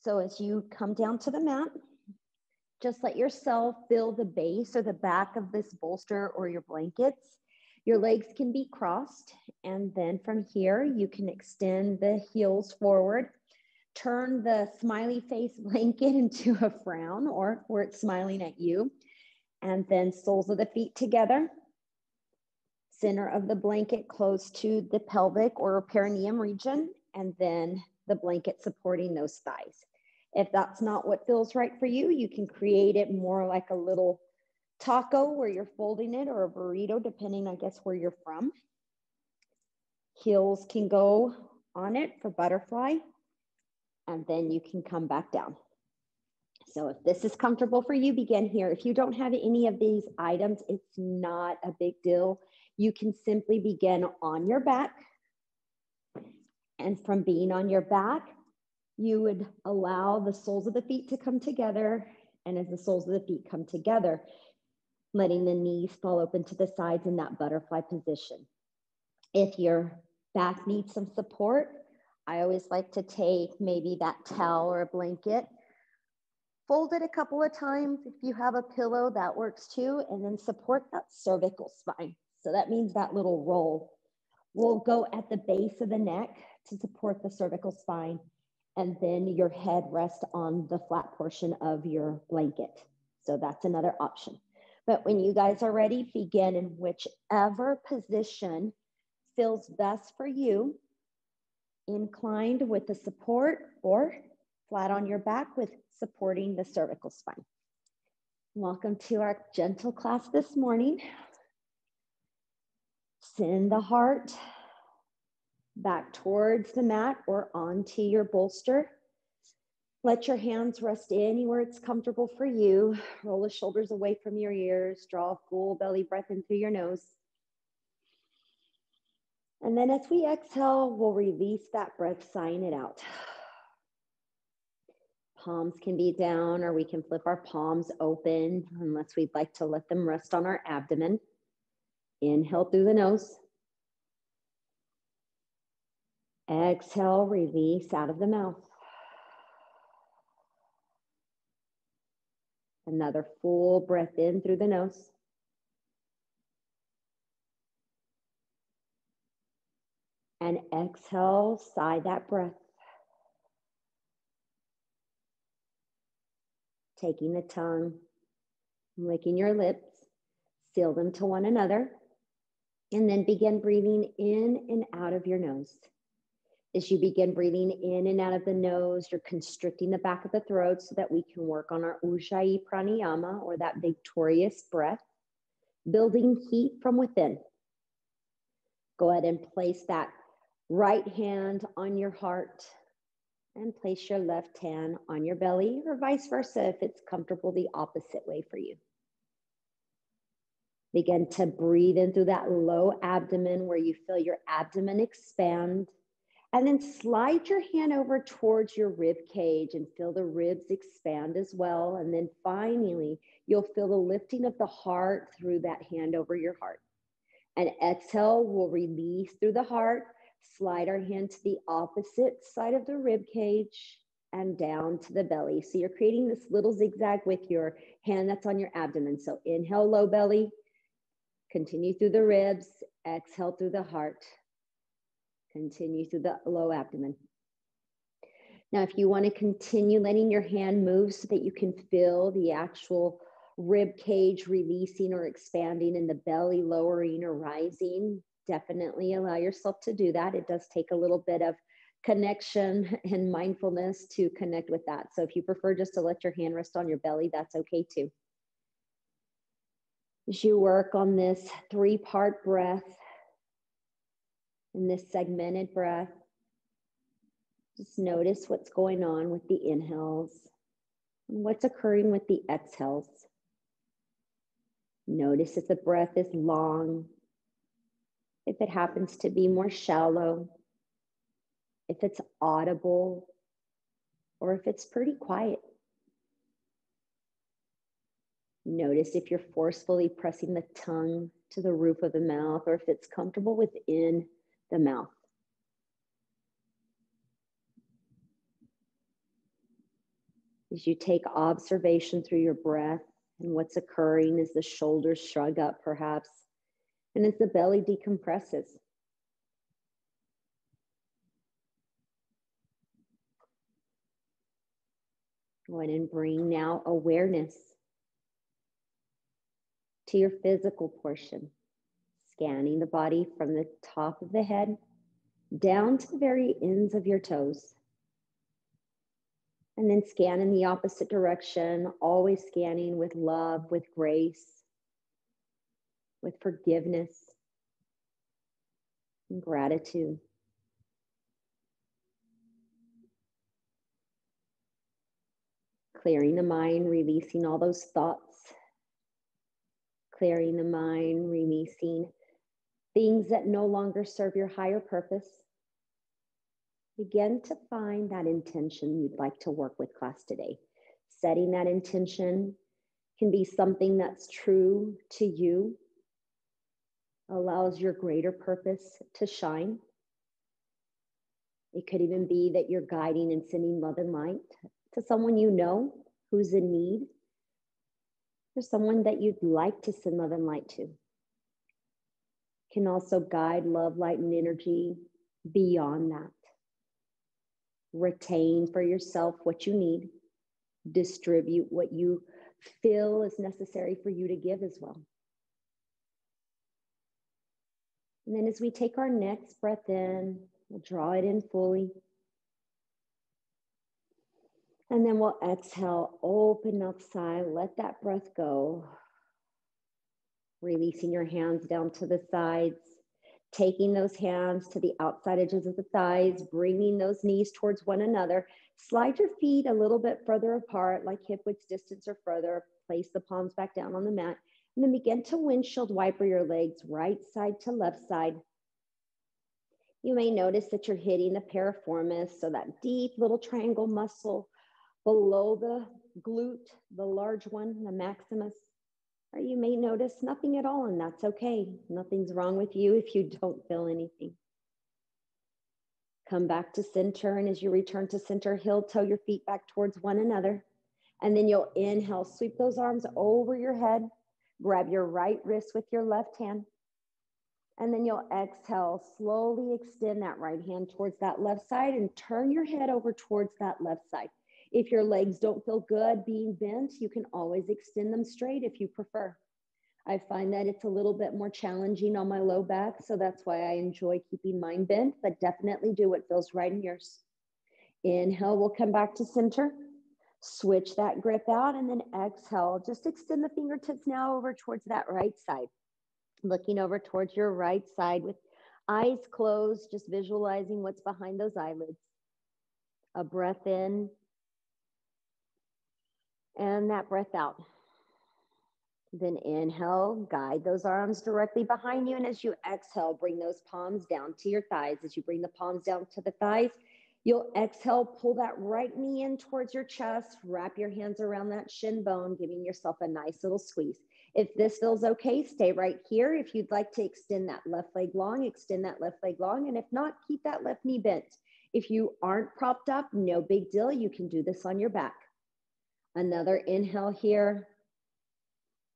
So as you come down to the mat, just let yourself feel the base or the back of this bolster or your blankets. Your legs can be crossed. And then from here, you can extend the heels forward. Turn the smiley face blanket into a frown or where it's smiling at you. And then soles of the feet together. Center of the blanket close to the pelvic or perineum region. And then the blanket supporting those thighs. If that's not what feels right for you, you can create it more like a little taco where you're folding it, or a burrito, depending, I guess, where you're from. Heels can go on it for butterfly, and then you can come back down. So if this is comfortable for you, begin here. If you don't have any of these items, it's not a big deal. You can simply begin on your back. And from being on your back, you would allow the soles of the feet to come together. And as the soles of the feet come together, letting the knees fall open to the sides in that butterfly position. If your back needs some support, I always like to take maybe that towel or a blanket, fold it a couple of times. If you have a pillow, that works too. And then support that cervical spine. So that means that little roll will go at the base of the neck to support the cervical spine. And then your head rests on the flat portion of your blanket. So that's another option. But when you guys are ready, begin in whichever position feels best for you, inclined with the support or flat on your back with supporting the cervical spine. Welcome to our gentle class this morning. Send the heart back towards the mat or onto your bolster. Let your hands rest anywhere it's comfortable for you. Roll the shoulders away from your ears. Draw a full belly breath in through your nose. And then as we exhale, we'll release that breath, sighing it out. Palms can be down, or we can flip our palms open unless we'd like to let them rest on our abdomen. Inhale through the nose. Exhale, release out of the mouth. Another full breath in through the nose. And exhale, sigh that breath. Taking the tongue, licking your lips, seal them to one another, and then begin breathing in and out of your nose. As you begin breathing in and out of the nose, you're constricting the back of the throat so that we can work on our Ujjayi pranayama, or that victorious breath, building heat from within. Go ahead and place that right hand on your heart and place your left hand on your belly, or vice versa if it's comfortable the opposite way for you. Begin to breathe in through that low abdomen where you feel your abdomen expand. And then slide your hand over towards your rib cage and feel the ribs expand as well. And then finally, you'll feel the lifting of the heart through that hand over your heart. And exhale, we'll release through the heart, slide our hand to the opposite side of the rib cage and down to the belly. So you're creating this little zigzag with your hand that's on your abdomen. So inhale, low belly, continue through the ribs, exhale through the heart. Continue through the low abdomen. Now, if you want to continue letting your hand move so that you can feel the actual rib cage releasing or expanding and the belly lowering or rising, definitely allow yourself to do that. It does take a little bit of connection and mindfulness to connect with that. So if you prefer just to let your hand rest on your belly, that's okay too. As you work on this 3-part breath, in this segmented breath, just notice what's going on with the inhales and what's occurring with the exhales. Notice if the breath is long, if it happens to be more shallow, if it's audible, or if it's pretty quiet. Notice if you're forcefully pressing the tongue to the roof of the mouth, or if it's comfortable within the mouth. As you take observation through your breath and what's occurring as the shoulders shrug up perhaps, and as the belly decompresses. Go ahead and bring now awareness to your physical portion, scanning the body from the top of the head down to the very ends of your toes. And then scan in the opposite direction, always scanning with love, with grace, with forgiveness and gratitude. Clearing the mind, releasing all those thoughts. Clearing the mind, releasing things that no longer serve your higher purpose. Begin to find that intention you'd like to work with class today. Setting that intention can be something that's true to you, allows your greater purpose to shine. It could even be that you're guiding and sending love and light to someone you know who's in need, or someone that you'd like to send love and light to. Can also guide love, light, and energy beyond that. Retain for yourself what you need. Distribute what you feel is necessary for you to give as well. And then as we take our next breath in, we'll draw it in fully. And then we'll exhale, open up, sigh, let that breath go. Releasing your hands down to the sides, taking those hands to the outside edges of the thighs, bringing those knees towards one another. Slide your feet a little bit further apart, like hip width distance or further. Place the palms back down on the mat. And then begin to windshield wiper your legs right side to left side. You may notice that you're hitting the piriformis, so that deep little triangle muscle below the glute, the large one, the maximus. Or you may notice nothing at all, and that's okay. Nothing's wrong with you if you don't feel anything. Come back to center, and as you return to center, heel toe your feet back towards one another. And then you'll inhale, sweep those arms over your head, grab your right wrist with your left hand. And then you'll exhale, slowly extend that right hand towards that left side and turn your head over towards that left side. If your legs don't feel good being bent, you can always extend them straight if you prefer. I find that it's a little bit more challenging on my low back, so that's why I enjoy keeping mine bent, but definitely do what feels right in yours. Inhale, we'll come back to center. Switch that grip out, and then exhale. Just extend the fingertips now over towards that right side. Looking over towards your right side with eyes closed, just visualizing what's behind those eyelids. A breath in, and that breath out. Then inhale, guide those arms directly behind you. And as you exhale, bring those palms down to your thighs. As you bring the palms down to the thighs, you'll exhale, pull that right knee in towards your chest, wrap your hands around that shin bone, giving yourself a nice little squeeze. If this feels okay, stay right here. If you'd like to extend that left leg long, extend that left leg long. And if not, keep that left knee bent. If you aren't propped up, no big deal. You can do this on your back. Another inhale here.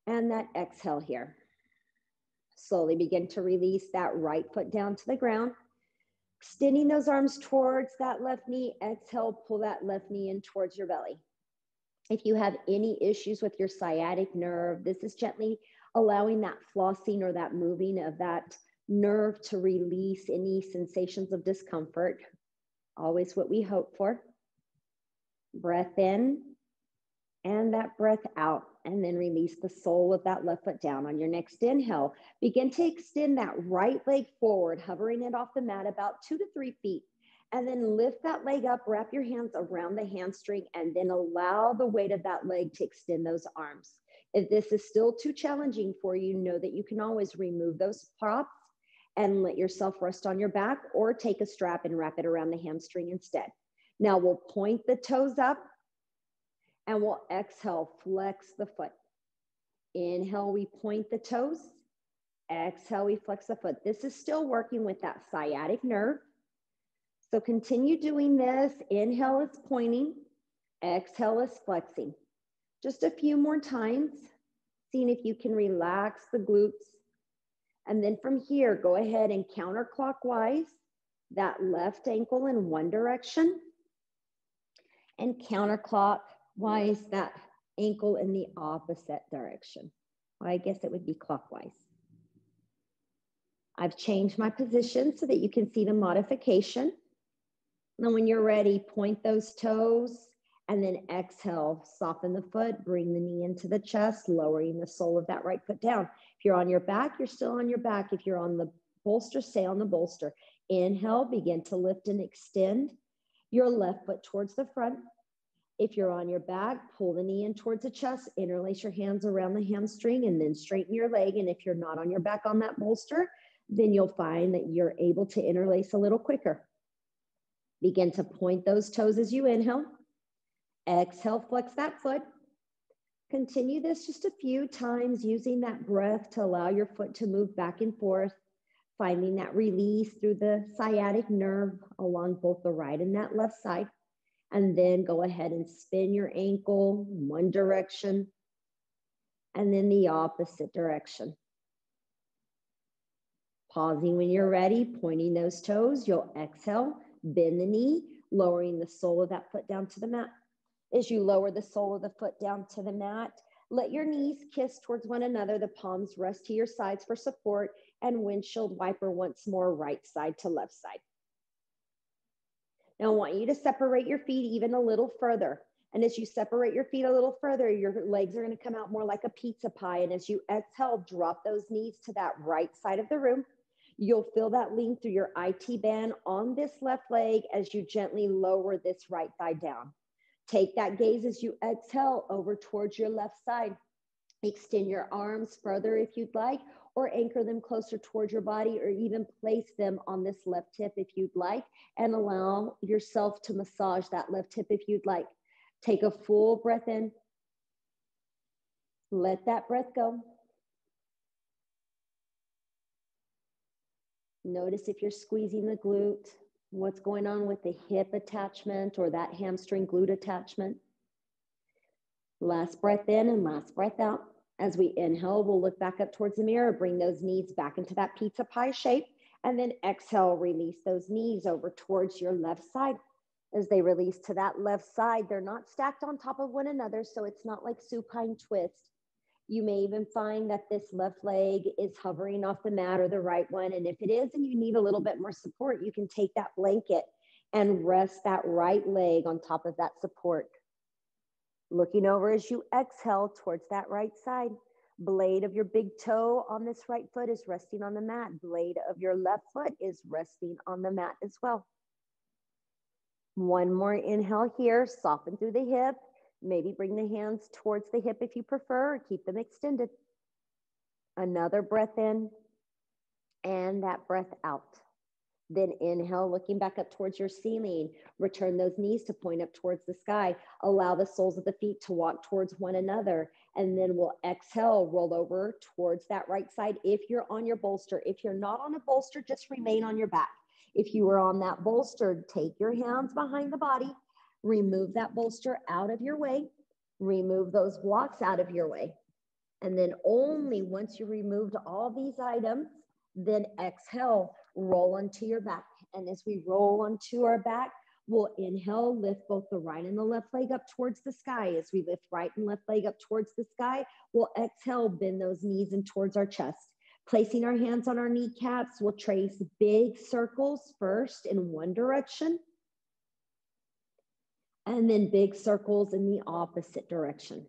And that exhale here. Slowly begin to release that right foot down to the ground. Extending those arms towards that left knee. Exhale, pull that left knee in towards your belly. If you have any issues with your sciatic nerve, this is gently allowing that flossing or that moving of that nerve to release any sensations of discomfort. Always what we hope for. Breath in and that breath out, and then release the sole of that left foot down. On your next inhale, begin to extend that right leg forward, hovering it off the mat about 2 to 3 feet. And then lift that leg up, wrap your hands around the hamstring, and then allow the weight of that leg to extend those arms. If this is still too challenging for you, know that you can always remove those props and let yourself rest on your back, or take a strap and wrap it around the hamstring instead. Now we'll point the toes up and we'll exhale, flex the foot. Inhale, we point the toes. Exhale, we flex the foot. This is still working with that sciatic nerve. So continue doing this. Inhale is pointing. Exhale is flexing. Just a few more times, seeing if you can relax the glutes. And then from here, go ahead and counterclockwise that left ankle in one direction and counterclockwise that ankle in the opposite direction. Well, I guess it would be clockwise. I've changed my position so that you can see the modification. And when you're ready, point those toes and then exhale, soften the foot, bring the knee into the chest, lowering the sole of that right foot down. If you're on your back, you're still on your back. If you're on the bolster, stay on the bolster. Inhale, begin to lift and extend your left foot towards the front. If you're on your back, pull the knee in towards the chest, interlace your hands around the hamstring, and then straighten your leg. And if you're not on your back on that bolster, then you'll find that you're able to interlace a little quicker. Begin to point those toes as you inhale. Exhale, flex that foot. Continue this just a few times, using that breath to allow your foot to move back and forth, finding that release through the sciatic nerve along both the right and that left side. And then go ahead and spin your ankle one direction and then the opposite direction. Pausing when you're ready, pointing those toes, you'll exhale, bend the knee, lowering the sole of that foot down to the mat. As you lower the sole of the foot down to the mat, let your knees kiss towards one another, the palms rest to your sides for support, and windshield wiper once more, right side to left side. Now I want you to separate your feet even a little further. And as you separate your feet a little further, your legs are going to come out more like a pizza pie. And as you exhale, drop those knees to that right side of the room. You'll feel that lean through your IT band on this left leg as you gently lower this right thigh down. Take that gaze as you exhale over towards your left side. Extend your arms further if you'd like, or anchor them closer towards your body, or even place them on this left hip if you'd like, and allow yourself to massage that left hip if you'd like. Take a full breath in. Let that breath go. Notice if you're squeezing the glute, what's going on with the hip attachment or that hamstring glute attachment. Last breath in and last breath out. As we inhale, we'll look back up towards the mirror, bring those knees back into that pizza pie shape, and then exhale, release those knees over towards your left side. As they release to that left side, they're not stacked on top of one another, so it's not like supine twist. You may even find that this left leg is hovering off the mat or the right one, and if it is and you need a little bit more support, you can take that blanket and rest that right leg on top of that support. Looking over as you exhale towards that right side. Blade of your big toe on this right foot is resting on the mat. Blade of your left foot is resting on the mat as well. One more inhale here, soften through the hip. Maybe bring the hands towards the hip if you prefer, or keep them extended. Another breath in, and that breath out. Then inhale, looking back up towards your ceiling. Return those knees to point up towards the sky. Allow the soles of the feet to walk towards one another. And then we'll exhale, roll over towards that right side if you're on your bolster. If you're not on a bolster, just remain on your back. If you are on that bolster, take your hands behind the body. Remove that bolster out of your way. Remove those blocks out of your way. And then only once you removed all these items, then exhale, roll onto your back. And as we roll onto our back, we'll inhale, lift both the right and the left leg up towards the sky. As we lift right and left leg up towards the sky, we'll exhale, bend those knees in towards our chest. Placing our hands on our kneecaps, we'll trace big circles first in one direction, and then big circles in the opposite direction.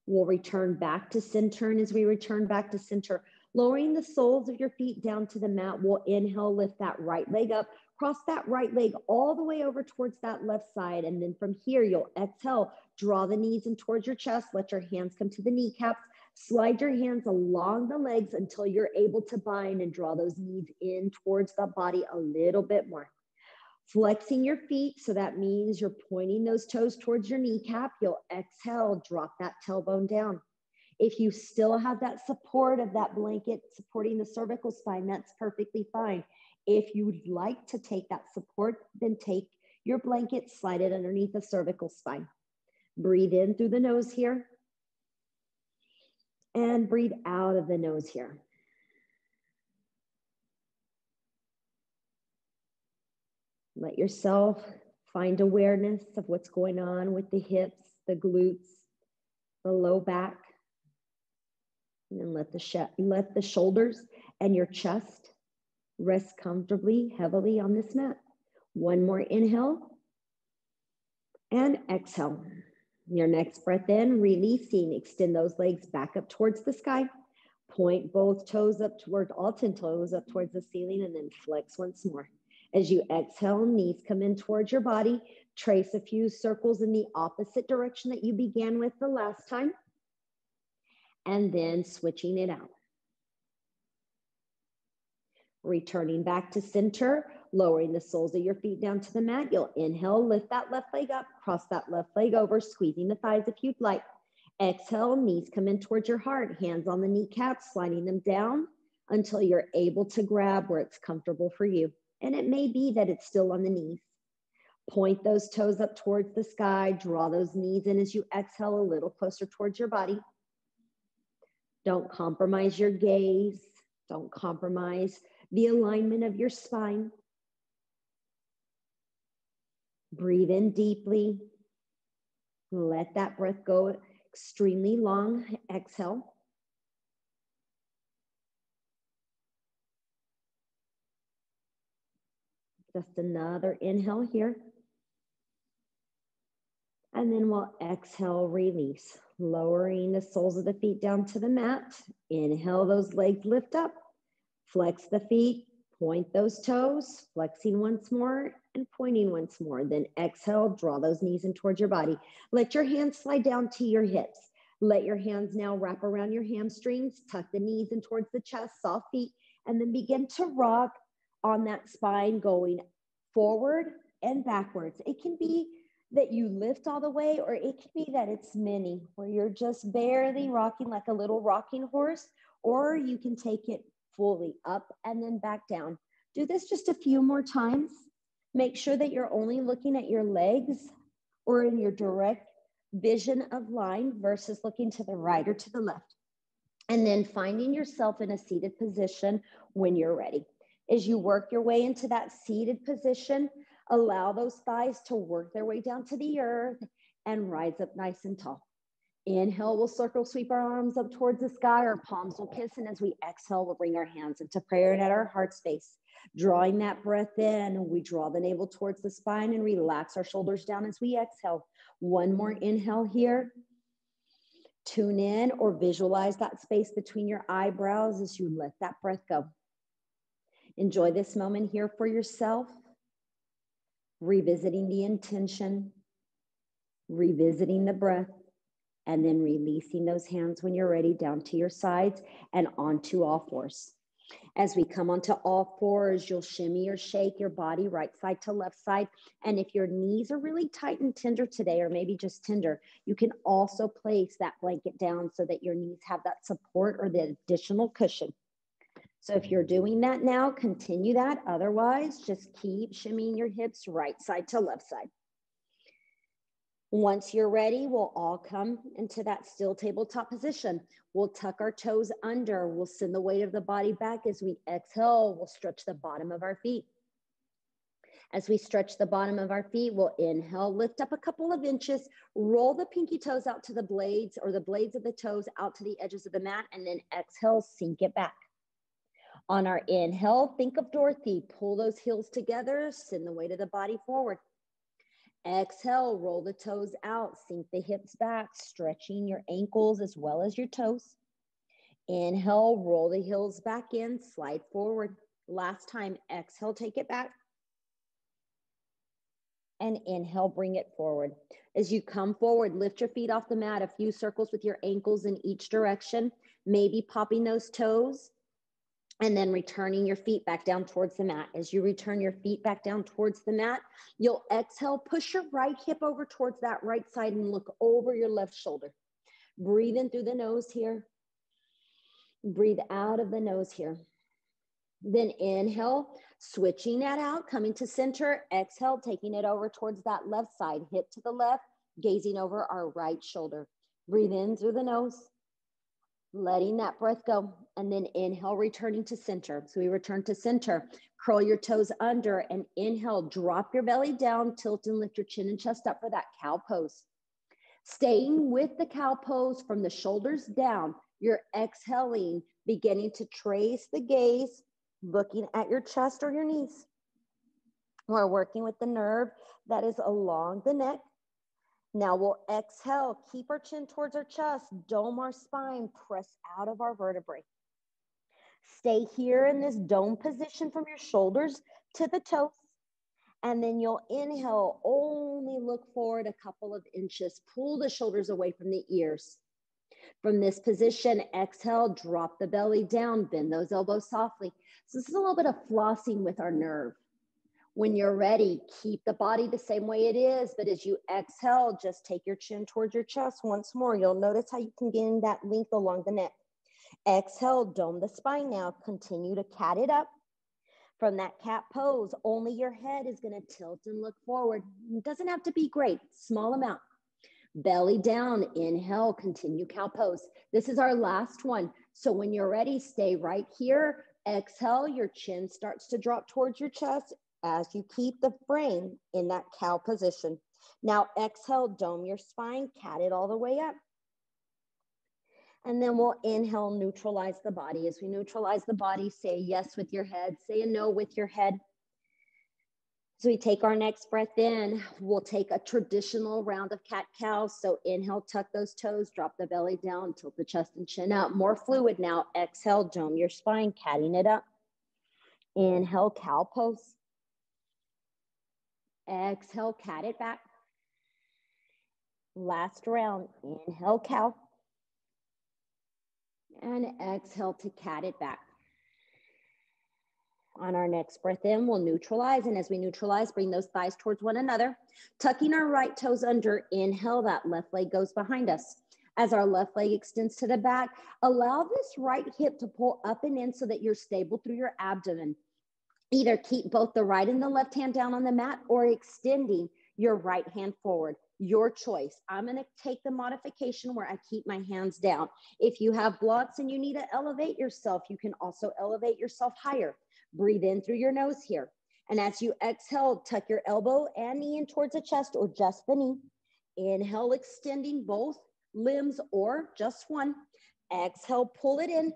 We'll return back to center, and as we return back to center, lowering the soles of your feet down to the mat, we'll inhale, lift that right leg up, cross that right leg all the way over towards that left side, and then from here, you'll exhale, draw the knees in towards your chest, let your hands come to the kneecaps, slide your hands along the legs until you're able to bind and draw those knees in towards the body a little bit more. Flexing your feet, so that means you're pointing those toes towards your kneecap. You'll exhale, drop that tailbone down. If you still have that support of that blanket supporting the cervical spine, that's perfectly fine. If you'd like to take that support, then take your blanket, slide it underneath the cervical spine. Breathe in through the nose here. And breathe out of the nose here. Let yourself find awareness of what's going on with the hips, the glutes, the low back. And then let the shoulders and your chest rest comfortably, heavily on this mat. One more inhale and exhale. Your next breath in, releasing, extend those legs back up towards the sky. Point both toes up toward, all 10 toes up towards the ceiling, and then flex once more. As you exhale, knees come in towards your body. Trace a few circles in the opposite direction that you began with the last time. And then switching it out. Returning back to center, lowering the soles of your feet down to the mat. You'll inhale, lift that left leg up, cross that left leg over, squeezing the thighs if you'd like. Exhale, knees come in towards your heart, hands on the kneecaps, sliding them down until you're able to grab where it's comfortable for you. And it may be that it's still on the knees. Point those toes up towards the sky, draw those knees in as you exhale a little closer towards your body. Don't compromise your gaze. Don't compromise the alignment of your spine. Breathe in deeply. Let that breath go extremely long. Exhale. Just another inhale here. And then we'll exhale, release, lowering the soles of the feet down to the mat. Inhale, those legs lift up. Flex the feet, point those toes, flexing once more and pointing once more. Then exhale, draw those knees in towards your body. Let your hands slide down to your hips. Let your hands now wrap around your hamstrings, tuck the knees in towards the chest, soft feet, and then begin to rock on that spine going forward and backwards. It can be that you lift all the way, or it can be that it's mini, where you're just barely rocking like a little rocking horse, or you can take it fully up and then back down. Do this just a few more times. Make sure that you're only looking at your legs or in your direct vision of line versus looking to the right or to the left. And then finding yourself in a seated position when you're ready. As you work your way into that seated position, allow those thighs to work their way down to the earth and rise up nice and tall. Inhale, we'll circle sweep our arms up towards the sky. Our palms will kiss. And as we exhale, we'll bring our hands into prayer and at our heart space. Drawing that breath in, we draw the navel towards the spine and relax our shoulders down as we exhale. One more inhale here. Tune in or visualize that space between your eyebrows as you let that breath go. Enjoy this moment here for yourself. Revisiting the intention, revisiting the breath, and then releasing those hands when you're ready down to your sides and onto all fours. As we come onto all fours, you'll shimmy or shake your body right side to left side. And if your knees are really tight and tender today, or maybe just tender, you can also place that blanket down so that your knees have that support or the additional cushion. So if you're doing that now, continue that. Otherwise, just keep shimmying your hips right side to left side. Once you're ready, we'll all come into that still tabletop position. We'll tuck our toes under. We'll send the weight of the body back. As we exhale, we'll stretch the bottom of our feet. As we stretch the bottom of our feet, we'll inhale, lift up a couple of inches, roll the pinky toes out to the blades, or the blades of the toes out to the edges of the mat, and then exhale, sink it back. On our inhale, think of Dorothy. Pull those heels together, send the weight of the body forward. Exhale, roll the toes out, sink the hips back, stretching your ankles as well as your toes. Inhale, roll the heels back in, slide forward. Last time, exhale, take it back. And inhale, bring it forward. As you come forward, lift your feet off the mat, a few circles with your ankles in each direction, maybe popping those toes. And then returning your feet back down towards the mat. As you return your feet back down towards the mat, you'll exhale, push your right hip over towards that right side and look over your left shoulder. Breathe in through the nose here. Breathe out of the nose here. Then inhale, switching that out, coming to center. Exhale, taking it over towards that left side, hip to the left, gazing over our right shoulder. Breathe in through the nose, letting that breath go. And then inhale, returning to center. So we return to center. Curl your toes under and inhale, drop your belly down, tilt and lift your chin and chest up for that cow pose. Staying with the cow pose from the shoulders down, you're exhaling, beginning to trace the gaze, looking at your chest or your knees. We're working with the nerve that is along the neck. Now we'll exhale, keep our chin towards our chest, dome our spine, press out of our vertebrae. Stay here in this dome position from your shoulders to the toes. And then you'll inhale, only look forward a couple of inches, pull the shoulders away from the ears. From this position, exhale, drop the belly down, bend those elbows softly. So this is a little bit of flossing with our nerve. When you're ready, keep the body the same way it is, but as you exhale, just take your chin towards your chest once more. You'll notice how you can gain that length along the neck. Exhale, dome the spine now. Continue to cat it up. From that cat pose, only your head is going to tilt and look forward. It doesn't have to be great, small amount. Belly down, inhale, continue cow pose. This is our last one. So when you're ready, stay right here. Exhale, your chin starts to drop towards your chest as you keep the frame in that cow position. Now exhale, dome your spine, cat it all the way up. And then we'll inhale, neutralize the body. As we neutralize the body, say yes with your head, say a no with your head. As we take our next breath in, we'll take a traditional round of cat-cow. So inhale, tuck those toes, drop the belly down, tilt the chest and chin up. More fluid now. Exhale, dome your spine, catting it up. Inhale, cow pose. Exhale, cat it back. Last round, inhale, cow. And exhale to cat it back. On our next breath in, we'll neutralize. And as we neutralize, bring those thighs towards one another. Tucking our right toes under, inhale, that left leg goes behind us. As our left leg extends to the back, allow this right hip to pull up and in so that you're stable through your abdomen. Either keep both the right and the left hand down on the mat or extending your right hand forward. Your choice. I'm going to take the modification where I keep my hands down. If you have blocks and you need to elevate yourself, you can also elevate yourself higher. Breathe in through your nose here. And as you exhale, tuck your elbow and knee in towards the chest or just the knee. Inhale, extending both limbs or just one. Exhale, pull it in.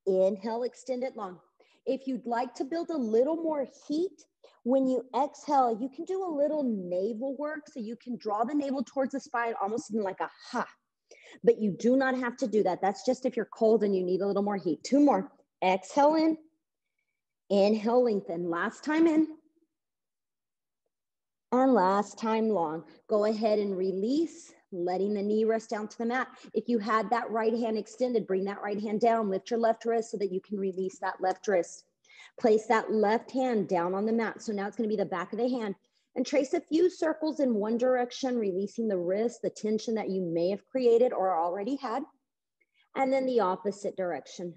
Inhale, extend it long. If you'd like to build a little more heat, when you exhale, you can do a little navel work. So you can draw the navel towards the spine, almost in like a ha. But you do not have to do that. That's just if you're cold and you need a little more heat. Two more. Exhale in. Inhale, lengthen. Last time in. And last time long. Go ahead and release, letting the knee rest down to the mat. If you had that right hand extended, bring that right hand down. Lift your left wrist so that you can release that left wrist. Place that left hand down on the mat. So now it's going to be the back of the hand. And trace a few circles in one direction, releasing the wrist, the tension that you may have created or already had. And then the opposite direction.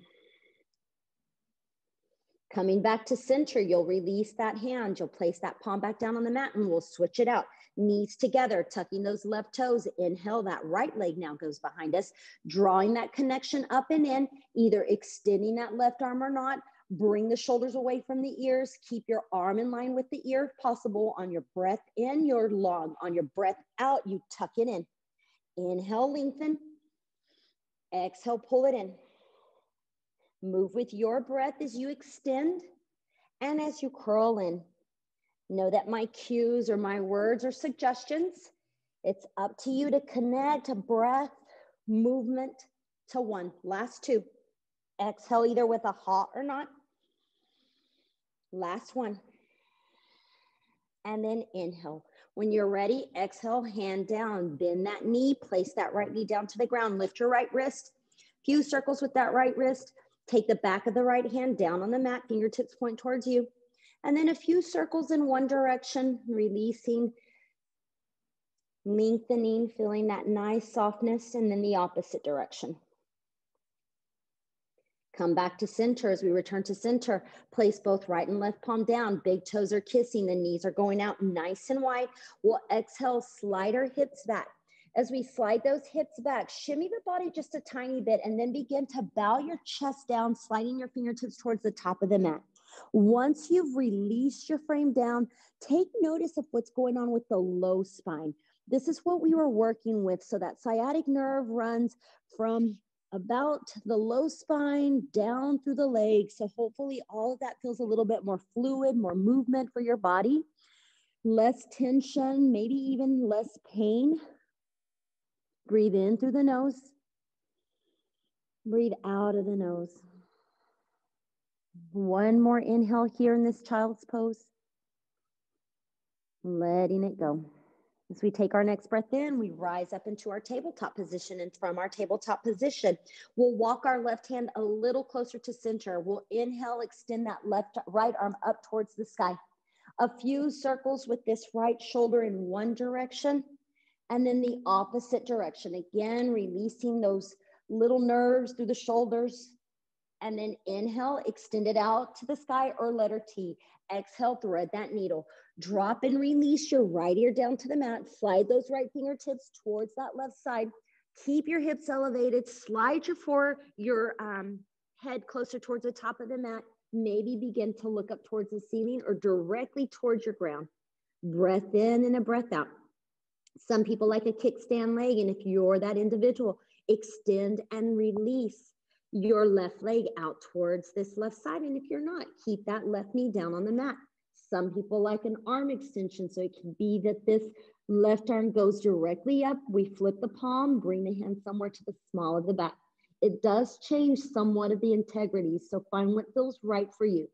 Coming back to center, you'll release that hand. You'll place that palm back down on the mat and we'll switch it out. Knees together, tucking those left toes. Inhale, that right leg now goes behind us, drawing that connection up and in, either extending that left arm or not. Bring the shoulders away from the ears. Keep your arm in line with the ear if possible. On your breath in, you're long. On your breath out, you tuck it in. Inhale, lengthen. Exhale, pull it in. Move with your breath as you extend and as you curl in. Know that my cues or my words or suggestions, it's up to you to connect a breath, movement to one. Last two. Exhale either with a ha or not. Last one. And then inhale. When you're ready, exhale, hand down. Bend that knee. Place that right knee down to the ground. Lift your right wrist. Few circles with that right wrist. Take the back of the right hand down on the mat. Fingertips point towards you. And then a few circles in one direction. Releasing, lengthening, feeling that nice softness. And then the opposite direction. Come back to center. As we return to center, place both right and left palm down. Big toes are kissing. The knees are going out nice and wide. We'll exhale, slide our hips back. As we slide those hips back, shimmy the body just a tiny bit, and then begin to bow your chest down, sliding your fingertips towards the top of the mat. Once you've released your frame down, take notice of what's going on with the low spine. This is what we were working with. So that sciatic nerve runs from about the low spine down through the legs. So hopefully all of that feels a little bit more fluid, more movement for your body, less tension, maybe even less pain. Breathe in through the nose. Breathe out of the nose. One more inhale here in this child's pose. Letting it go. As we take our next breath in, we rise up into our tabletop position. And from our tabletop position, we'll walk our left hand a little closer to center. We'll inhale, extend that right arm up towards the sky. A few circles with this right shoulder in one direction, and then the opposite direction. Again, releasing those little nerves through the shoulders. And then inhale, extend it out to the sky, or letter T. Exhale, thread that needle. Drop and release your right ear down to the mat. Slide those right fingertips towards that left side. Keep your hips elevated. Slide your head closer towards the top of the mat. Maybe begin to look up towards the ceiling or directly towards your ground. Breath in and a breath out. Some people like a kickstand leg, and if you're that individual, extend and release your left leg out towards this left side. And if you're not, keep that left knee down on the mat. Some people like an arm extension. So it can be that this left arm goes directly up. We flip the palm, bring the hand somewhere to the small of the back. It does change somewhat of the integrity. So find what feels right for you.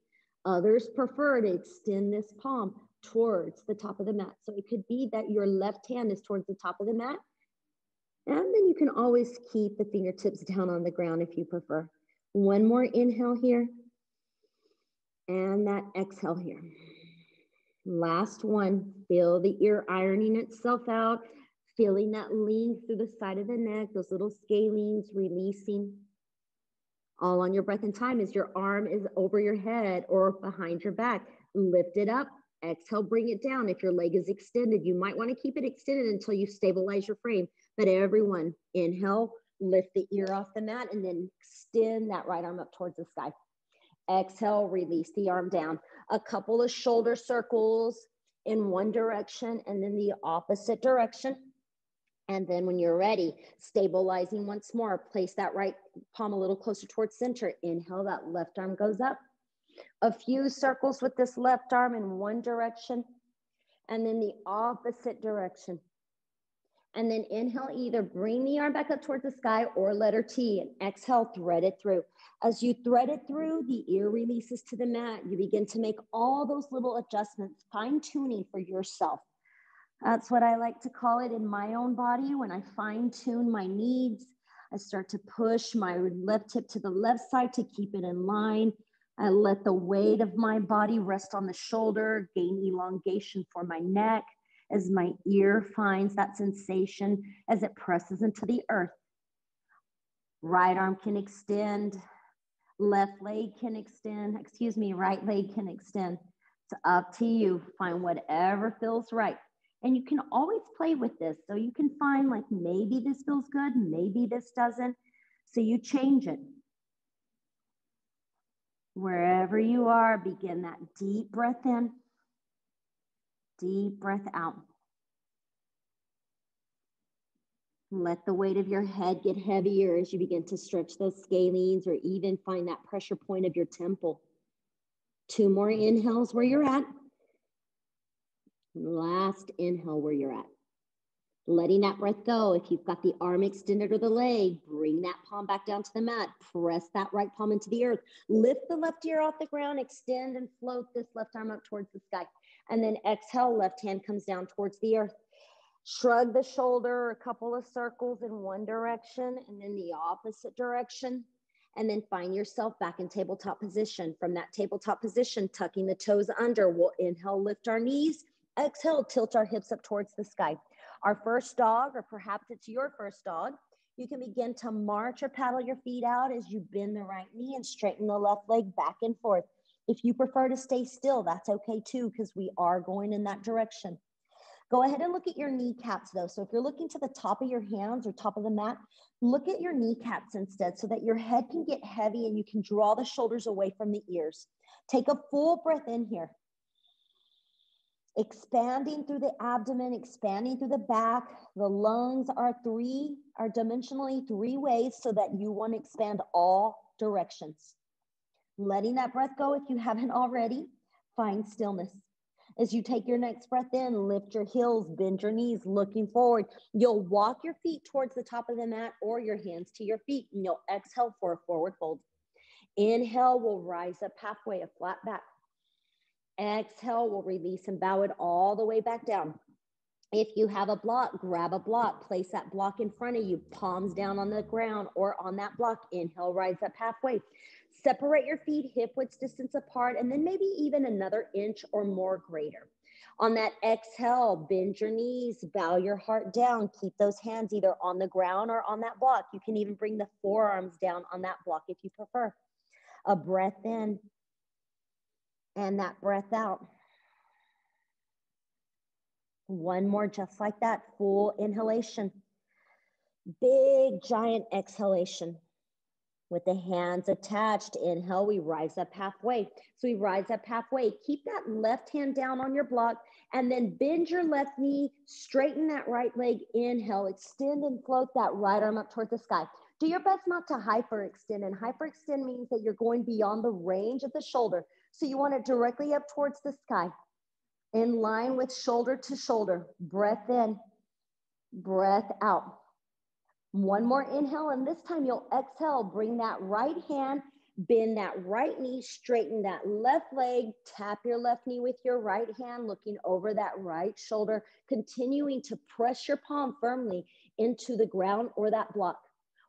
Others prefer to extend this palm towards the top of the mat. So it could be that your left hand is towards the top of the mat. And then you can always keep the fingertips down on the ground if you prefer. One more inhale here. And that exhale here. Last one. Feel the ear ironing itself out. Feeling that length through the side of the neck. Those little scalenes releasing. All on your breath and time as your arm is over your head or behind your back. Lift it up. Exhale, bring it down. If your leg is extended, you might want to keep it extended until you stabilize your frame. But everyone, inhale, lift the ear off the mat, and then extend that right arm up towards the sky. Exhale, release the arm down. A couple of shoulder circles in one direction and then the opposite direction. And then when you're ready, stabilizing once more, place that right palm a little closer towards center. Inhale, that left arm goes up. A few circles with this left arm in one direction and then the opposite direction. And then inhale, either bring the arm back up towards the sky or letter T, and exhale, thread it through. As you thread it through, the ear releases to the mat. You begin to make all those little adjustments, fine-tuning for yourself. That's what I like to call it in my own body. When I fine-tune my needs, I start to push my left hip to the left side to keep it in line. I let the weight of my body rest on the shoulder, gain elongation for my neck as my ear finds that sensation as it presses into the earth. Right arm can extend, left leg can extend, right leg can extend. It's up to you. Find whatever feels right. And you can always play with this. So you can find like, maybe this feels good, maybe this doesn't. So you change it. Wherever you are, begin that deep breath in, deep breath out. Let the weight of your head get heavier as you begin to stretch those scalenes or even find that pressure point of your temple. 2 more inhales where you're at. Last inhale where you're at. Letting that breath go. If you've got the arm extended or the leg, bring that palm back down to the mat. Press that right palm into the earth. Lift the left ear off the ground. Extend and float this left arm up towards the sky. And then exhale, left hand comes down towards the earth. Shrug the shoulder, a couple of circles in one direction and then the opposite direction. And then find yourself back in tabletop position. From that tabletop position, tucking the toes under, we'll inhale, lift our knees. Exhale, tilt our hips up towards the sky. Our first dog, or perhaps it's your first dog, You can begin to march or paddle your feet out as you bend the right knee and straighten the left leg back and forth. If you prefer to stay still, that's okay too, because we are going in that direction. Go ahead and look at your kneecaps though. So if you're looking to the top of your hands or top of the mat, look at your kneecaps instead so that your head can get heavy and you can draw the shoulders away from the ears. Take a full breath in here. Expanding through the abdomen, expanding through the back. The lungs are dimensionally 3 ways so that you want to expand all directions. Letting that breath go if you haven't already. Find stillness. As you take your next breath in, lift your heels, bend your knees, looking forward. You'll walk your feet towards the top of the mat or your hands to your feet, and you'll exhale for a forward fold. Inhale, we'll rise up halfway, a flat back. Exhale, we'll release and bow it all the way back down. If you have a block, grab a block, place that block in front of you, palms down on the ground or on that block. Inhale, rise up halfway. Separate your feet hip width distance apart, and then maybe even another inch or more greater. On that exhale, bend your knees, bow your heart down. Keep those hands either on the ground or on that block. You can even bring the forearms down on that block if you prefer. A breath in and that breath out. One more just like that, full inhalation. Big giant exhalation. With the hands attached, inhale, we rise up halfway. So we rise up halfway. Keep that left hand down on your block and then bend your left knee, straighten that right leg, inhale, extend and float that right arm up toward the sky. Do your best not to hyperextend, and hyperextend means that you're going beyond the range of the shoulder. So you want it directly up towards the sky, in line with shoulder to shoulder. Breath in, breath out. One more inhale, and this time you'll exhale. Bring that right hand, bend that right knee, straighten that left leg, tap your left knee with your right hand, looking over that right shoulder, continuing to press your palm firmly into the ground or that block.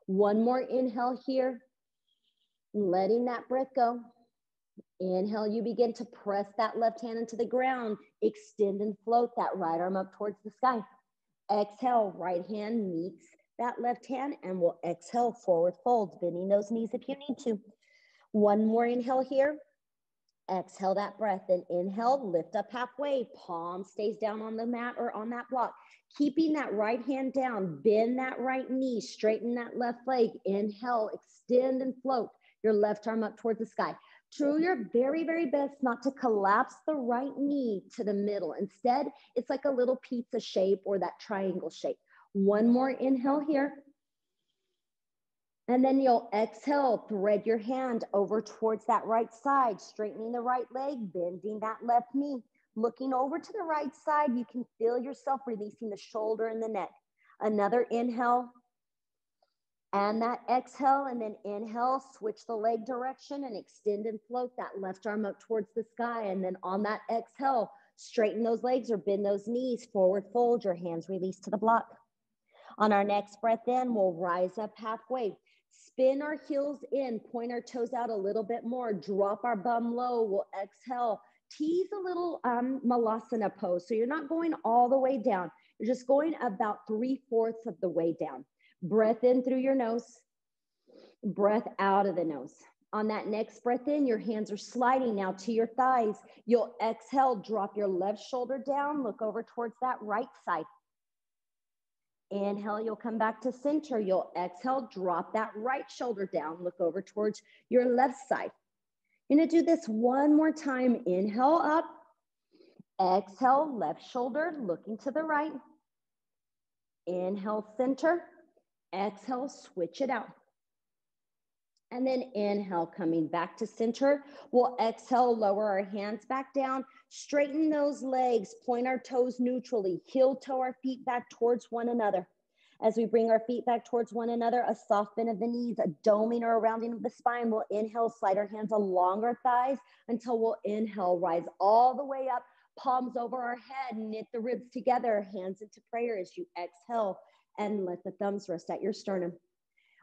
One more inhale here, letting that breath go. Inhale, you begin to press that left hand into the ground, extend and float that right arm up towards the sky. Exhale, right hand meets that left hand, and we'll exhale, forward fold, bending those knees if you need to. One more inhale here. Exhale that breath, and inhale, lift up halfway. Palm stays down on the mat or on that block. Keeping that right hand down, bend that right knee, straighten that left leg. Inhale, extend and float your left arm up towards the sky. Do your very, very best not to collapse the right knee to the middle. Instead, it's like a little pizza shape or that triangle shape. One more inhale here. And then you'll exhale, thread your hand over towards that right side, straightening the right leg, bending that left knee. Looking over to the right side, you can feel yourself releasing the shoulder and the neck. Another inhale. And that exhale, and then inhale, switch the leg direction and extend and float that left arm up towards the sky. And then on that exhale, straighten those legs or bend those knees, forward fold, your hands release to the block. On our next breath in, we'll rise up halfway. Spin our heels in, point our toes out a little bit more, drop our bum low, we'll exhale. Tease a little malasana pose. So you're not going all the way down. You're just going about 3/4 of the way down. Breath in through your nose, breath out of the nose. On that next breath in, your hands are sliding now to your thighs. You'll exhale, drop your left shoulder down, look over towards that right side. Inhale, you'll come back to center. You'll exhale, drop that right shoulder down, look over towards your left side. You're gonna do this one more time. Inhale up, exhale, left shoulder, looking to the right. Inhale, center. Exhale, switch it out. And then inhale, coming back to center. We'll exhale, lower our hands back down, straighten those legs, point our toes neutrally, heel toe our feet back towards one another. As we bring our feet back towards one another, a soft bend of the knees, a doming or a rounding of the spine. We'll inhale, slide our hands along our thighs until we'll inhale, rise all the way up, palms over our head, knit the ribs together, hands into prayer as you exhale, and let the thumbs rest at your sternum.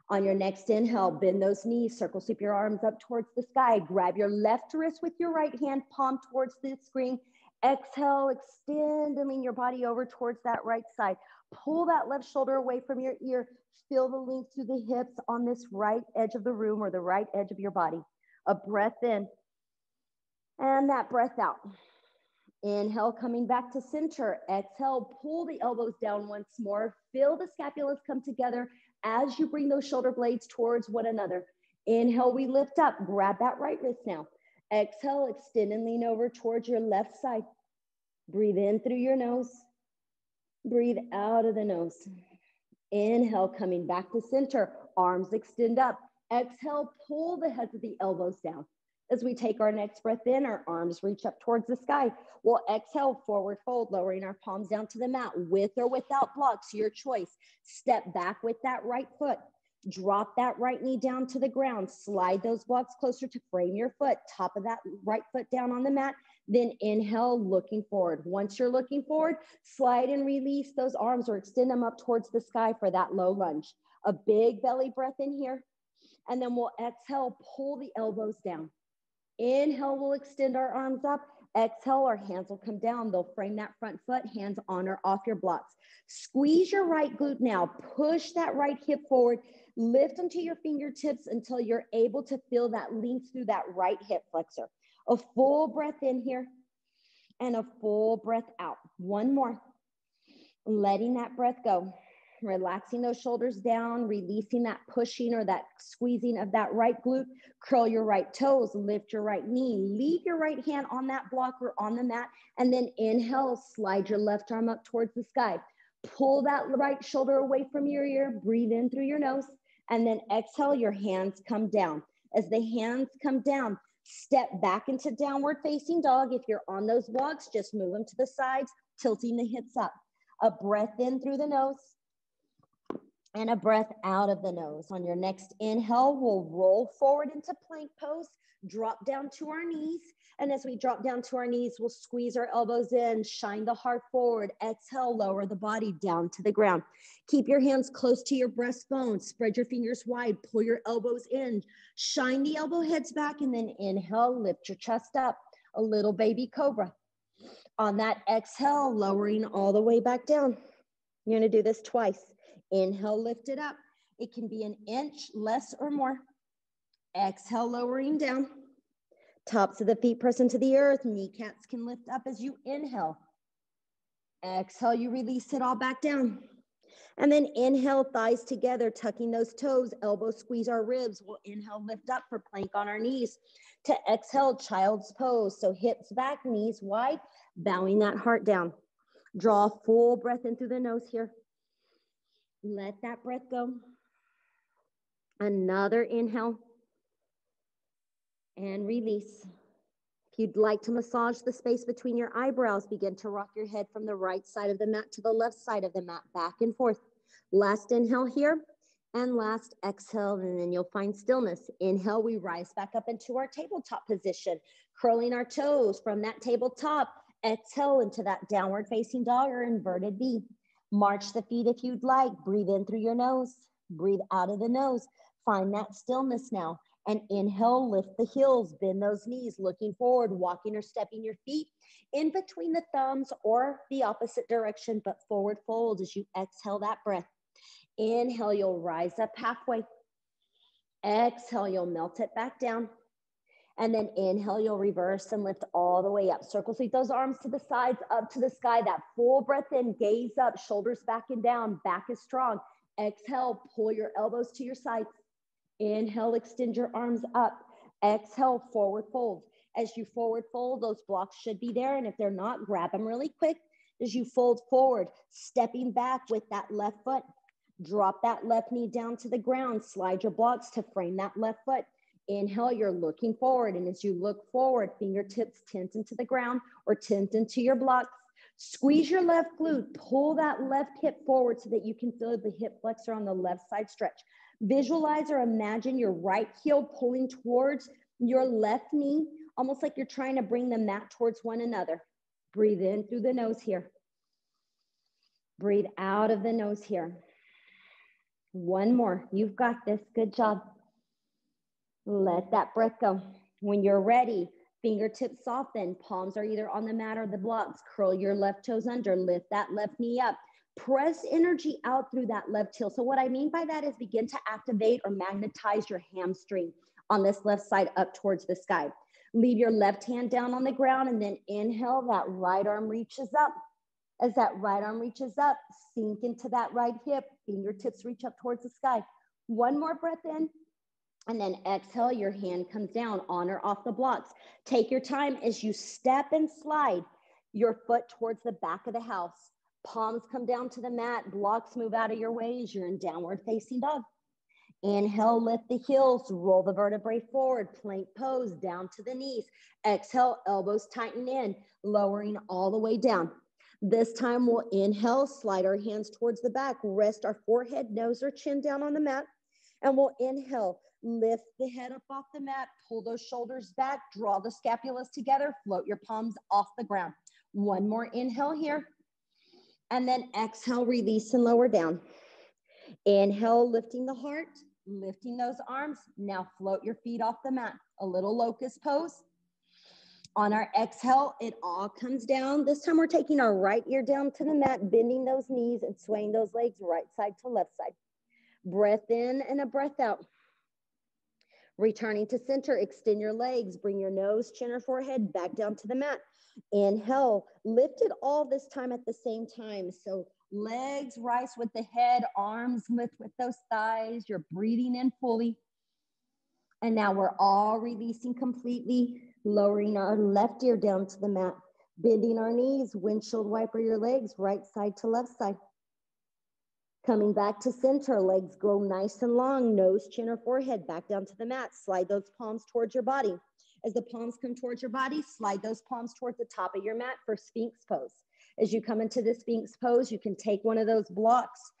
On your next inhale, bend those knees, circle sweep your arms up towards the sky. Grab your left wrist with your right hand, palm towards the screen. Exhale, extend and lean your body over towards that right side. Pull that left shoulder away from your ear. Feel the length through the hips on this right edge of the room or the right edge of your body. A breath in and that breath out. Inhale, coming back to center. Exhale, pull the elbows down once more. Feel the scapulas come together as you bring those shoulder blades towards one another. Inhale, we lift up. Grab that right wrist now. Exhale, extend and lean over towards your left side. Breathe in through your nose. Breathe out of the nose. Inhale, coming back to center. Arms extend up. Exhale, pull the heads of the elbows down. As we take our next breath in, our arms reach up towards the sky. We'll exhale, forward fold, lowering our palms down to the mat with or without blocks, your choice. Step back with that right foot. Drop that right knee down to the ground. Slide those blocks closer to frame your foot. Top of that right foot down on the mat. Then inhale, looking forward. Once you're looking forward, slide and release those arms or extend them up towards the sky for that low lunge. A big belly breath in here. And then we'll exhale, pull the elbows down. Inhale, we'll extend our arms up. Exhale, our hands will come down. They'll frame that front foot, hands on or off your blocks. Squeeze your right glute now. Push that right hip forward. Lift them to your fingertips until you're able to feel that length through that right hip flexor. A full breath in here and a full breath out. One more. Letting that breath go. Relaxing those shoulders down, releasing that pushing or that squeezing of that right glute. Curl your right toes, lift your right knee, leave your right hand on that block or on the mat, and then inhale, slide your left arm up towards the sky. Pull that right shoulder away from your ear, breathe in through your nose, and then exhale, your hands come down. As the hands come down, step back into downward facing dog. If you're on those blocks, just move them to the sides, tilting the hips up. A breath in through the nose. And a breath out of the nose. On your next inhale, we'll roll forward into plank pose, drop down to our knees. And as we drop down to our knees, we'll squeeze our elbows in, shine the heart forward. Exhale, lower the body down to the ground. Keep your hands close to your breastbone. Spread your fingers wide, pull your elbows in, shine the elbow heads back, and then inhale, lift your chest up. A little baby cobra. On that exhale, lowering all the way back down. You're gonna do this twice. Inhale, lift it up. It can be an inch, less or more. Exhale, lowering down. Tops of the feet press into the earth. Kneecaps can lift up as you inhale. Exhale, you release it all back down. And then inhale, thighs together, tucking those toes, elbows squeeze our ribs. We'll inhale, lift up for plank on our knees. To exhale, child's pose. So hips back, knees wide, bowing that heart down. Draw a full breath in through the nose here. Let that breath go. Another inhale. And release. If you'd like to massage the space between your eyebrows, begin to rock your head from the right side of the mat to the left side of the mat, back and forth. Last inhale here. And last exhale, and then you'll find stillness. Inhale, we rise back up into our tabletop position, curling our toes from that tabletop. Exhale into that downward facing dog or inverted V. March the feet if you'd like. Breathe in through your nose. Breathe out of the nose. Find that stillness now. And inhale, lift the heels, bend those knees, looking forward, walking or stepping your feet in between the thumbs or the opposite direction, but forward fold as you exhale that breath. Inhale, you'll rise up halfway. Exhale, you'll melt it back down. And then inhale, you'll reverse and lift all the way up. Circle sweep those arms to the sides, up to the sky. That full breath in, gaze up, shoulders back and down. Back is strong. Exhale, pull your elbows to your sides. Inhale, extend your arms up. Exhale, forward fold. As you forward fold, those blocks should be there. And if they're not, grab them really quick. As you fold forward, stepping back with that left foot. Drop that left knee down to the ground. Slide your blocks to frame that left foot. Inhale, you're looking forward. And as you look forward, fingertips tint into the ground or tint into your blocks. Squeeze your left glute. Pull that left hip forward so that you can feel the hip flexor on the left side stretch. Visualize or imagine your right heel pulling towards your left knee, almost like you're trying to bring the mat towards one another. Breathe in through the nose here. Breathe out of the nose here. One more. You've got this. Good job. Let that breath go. When you're ready, Fingertips soften, palms are either on the mat or the blocks. Curl your left toes under, lift that left knee up. Press energy out through that left heel. So what I mean by that is begin to activate or magnetize your hamstring on this left side up towards the sky. Leave your left hand down on the ground and then inhale, that right arm reaches up. As that right arm reaches up, sink into that right hip, fingertips reach up towards the sky. One more breath in. And then exhale, your hand comes down on or off the blocks. Take your time as you step and slide your foot towards the back of the house. Palms come down to the mat, blocks move out of your way as you're in downward facing dog. Inhale, lift the heels, roll the vertebrae forward, plank pose, down to the knees. Exhale, elbows tighten in, lowering all the way down. This time we'll inhale, slide our hands towards the back, rest our forehead, nose, or chin down on the mat. And we'll inhale, lift the head up off the mat, pull those shoulders back, draw the scapulas together, float your palms off the ground. One more inhale here. And then exhale, release and lower down. Inhale, lifting the heart, lifting those arms. Now float your feet off the mat. A little locust pose. On our exhale, it all comes down. This time we're taking our right ear down to the mat, bending those knees and swaying those legs right side to left side. Breath in and a breath out. Returning to center, extend your legs, bring your nose, chin, or forehead back down to the mat. Inhale, lift it all this time at the same time. So legs rise with the head, arms lift with those thighs. You're breathing in fully. And now we're all releasing completely, lowering our left ear down to the mat, bending our knees, windshield wiper your legs, right side to left side. Coming back to center, legs grow nice and long, nose, chin, or forehead back down to the mat. Slide those palms towards your body. As the palms come towards your body, slide those palms towards the top of your mat for Sphinx Pose. As you come into the Sphinx Pose, you can take one of those blocks,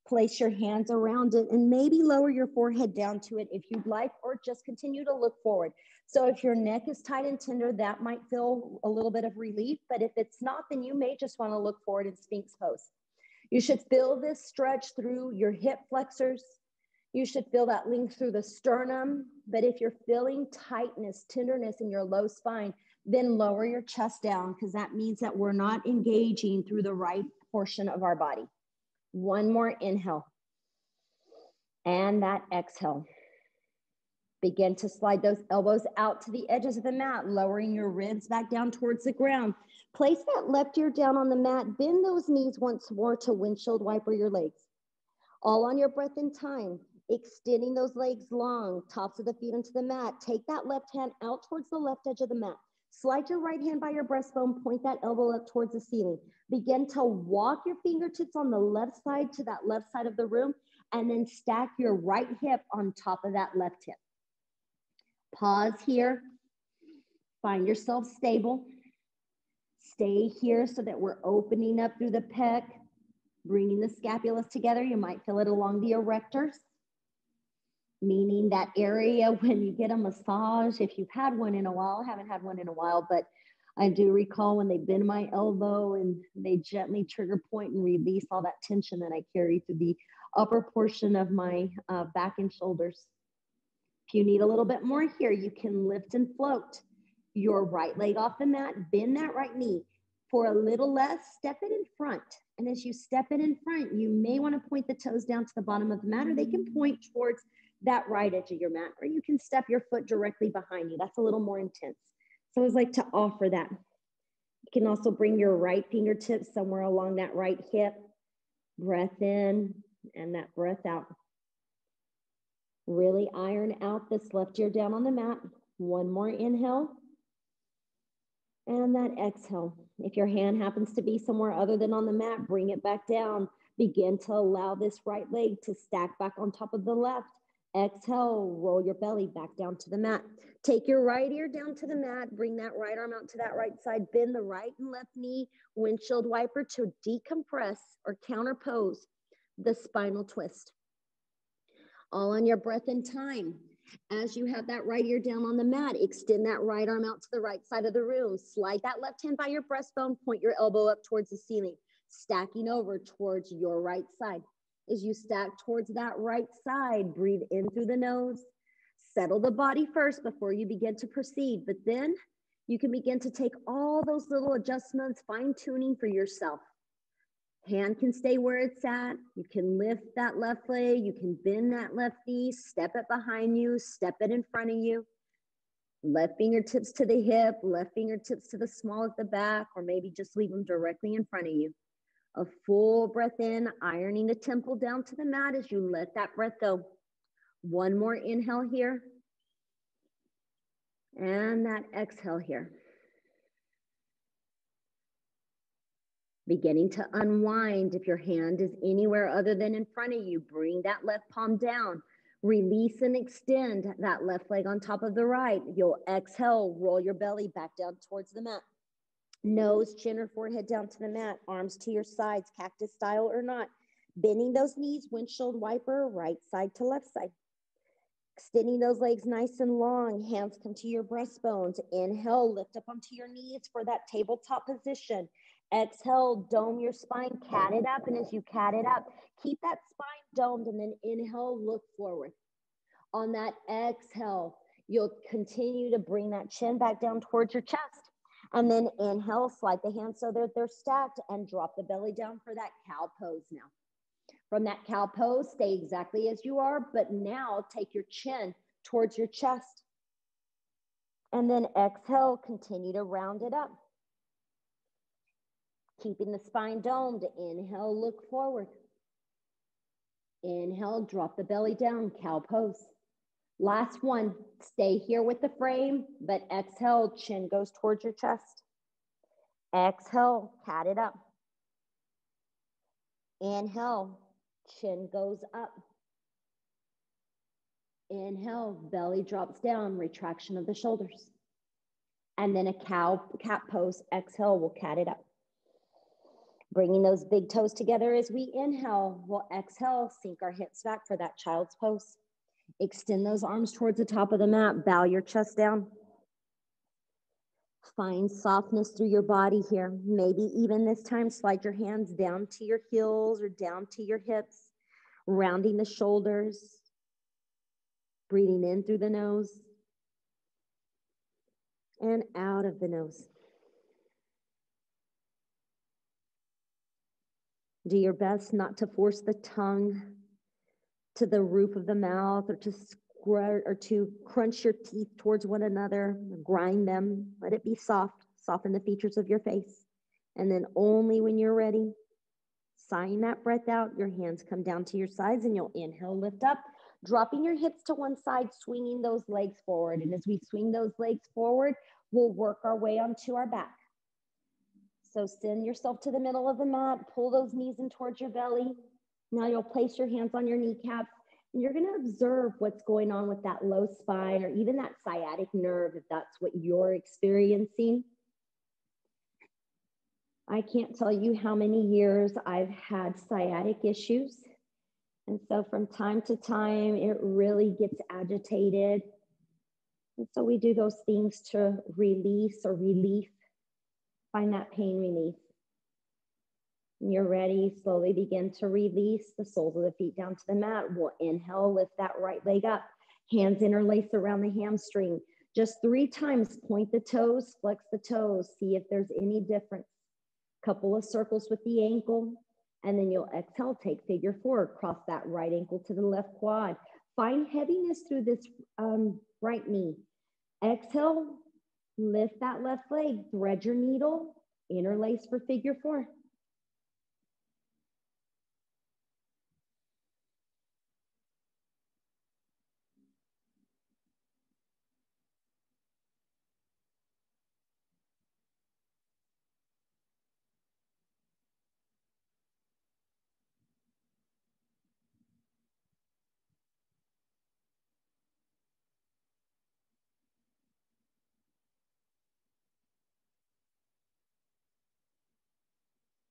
place your hands around it, and maybe lower your forehead down to it if you'd like, or just continue to look forward. So if your neck is tight and tender, that might feel a little bit of relief, but if it's not, then you may just want to look forward in Sphinx Pose. You should feel this stretch through your hip flexors. You should feel that length through the sternum. But if you're feeling tightness, tenderness in your low spine, then lower your chest down, because that means that we're not engaging through the right portion of our body. One more inhale. And that exhale. Begin to slide those elbows out to the edges of the mat, lowering your ribs back down towards the ground. Place that left ear down on the mat. Bend those knees once more to windshield wiper your legs. All on your breath in time. Extending those legs long, tops of the feet into the mat. Take that left hand out towards the left edge of the mat. Slide your right hand by your breastbone. Point that elbow up towards the ceiling. Begin to walk your fingertips on the left side to that left side of the room, and then stack your right hip on top of that left hip. Pause here. Find yourself stable. Stay here so that we're opening up through the pec, bringing the scapulas together. You might feel it along the erectors, meaning that area when you get a massage. If you've had one in a while, I haven't had one in a while, but I do recall when they bend my elbow and they gently trigger point and release all that tension that I carry through the upper portion of my back and shoulders. If you need a little bit more here, you can lift and float your right leg off the mat, bend that right knee. For a little less, step it in front. And as you step it in front, you may want to point the toes down to the bottom of the mat, or they can point towards that right edge of your mat, or you can step your foot directly behind you. That's a little more intense. So I always like to offer that. You can also bring your right fingertips somewhere along that right hip. Breath in and that breath out. Really iron out this left ear down on the mat. One more inhale. And that exhale. If your hand happens to be somewhere other than on the mat, bring it back down. Begin to allow this right leg to stack back on top of the left. Exhale, roll your belly back down to the mat. Take your right ear down to the mat. Bring that right arm out to that right side. Bend the right and left knee, windshield wiper to decompress or counter pose the spinal twist. All on your breath and time. As you have that right ear down on the mat, extend that right arm out to the right side of the room. Slide that left hand by your breastbone. Point your elbow up towards the ceiling, stacking over towards your right side. As you stack towards that right side, breathe in through the nose. Settle the body first before you begin to proceed. But then You can begin to take all those little adjustments, fine tuning for yourself. Hand can stay where it's at. You can lift that left leg. You can bend that left knee, step it behind you, step it in front of you. Left fingertips to the hip, left fingertips to the small at the back, or maybe just leave them directly in front of you. A full breath in, ironing the temple down to the mat as you let that breath go. One more inhale here. And that exhale here. Beginning to unwind. If your hand is anywhere other than in front of you, bring that left palm down. Release and extend that left leg on top of the right. You'll exhale, roll your belly back down towards the mat. Nose, chin, or forehead down to the mat. Arms to your sides, cactus style or not. Bending those knees, windshield wiper, right side to left side. Extending those legs nice and long. Hands come to your breastbones. Inhale, lift up onto your knees for that tabletop position. Exhale, dome your spine, cat it up. And as you cat it up, keep that spine domed and then inhale, look forward. On that exhale, you'll continue to bring that chin back down towards your chest. And then inhale, slide the hands so that they're stacked and drop the belly down for that cow pose now. From that cow pose, stay exactly as you are, but now take your chin towards your chest. And then exhale, continue to round it up. Keeping the spine domed. Inhale, look forward. Inhale, drop the belly down, cow pose. Last one, stay here with the frame, but exhale, chin goes towards your chest. Exhale, cat it up. Inhale, chin goes up. Inhale, belly drops down, retraction of the shoulders. And then a cat pose. Exhale, we'll cat it up. Bringing those big toes together as we inhale. We'll exhale, sink our hips back for that child's pose. Extend those arms towards the top of the mat. Bow your chest down. Find softness through your body here. Maybe even this time, slide your hands down to your heels or down to your hips, rounding the shoulders, breathing in through the nose and out of the nose. Do your best not to force the tongue to the roof of the mouth or to crunch your teeth towards one another, grind them. Let it be soft. Soften the features of your face. And then only when you're ready, sighing that breath out, your hands come down to your sides and you'll inhale, lift up, dropping your hips to one side, swinging those legs forward. And as we swing those legs forward, we'll work our way onto our back. So send yourself to the middle of the mat, pull those knees in towards your belly. Now you'll place your hands on your kneecaps and you're going to observe what's going on with that low spine or even that sciatic nerve if that's what you're experiencing. I can't tell you how many years I've had sciatic issues. And so from time to time, it really gets agitated. And so we do those things to release or relief. Find that pain relief. When you're ready, slowly begin to release the soles of the feet down to the mat. We'll inhale, lift that right leg up. Hands interlace around the hamstring. Just 3 times, point the toes, flex the toes. See if there's any difference. Couple of circles with the ankle. And then you'll exhale, take figure 4. Cross that right ankle to the left quad. Find heaviness through this right knee. Exhale. Lift that left leg, thread your needle, interlace for figure 4.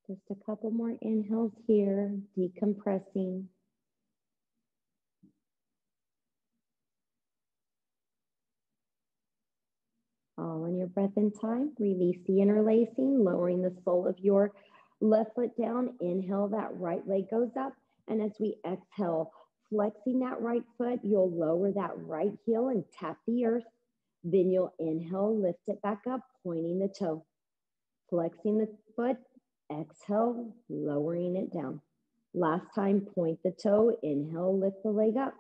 Just a couple more inhales here, decompressing. All in your breath and time. Release the interlacing, lowering the sole of your left foot down. Inhale, that right leg goes up. And as we exhale, flexing that right foot, you'll lower that right heel and tap the earth. Then you'll inhale, lift it back up, pointing the toe, flexing the foot, exhale, lowering it down. Last time, point the toe, inhale, lift the leg up.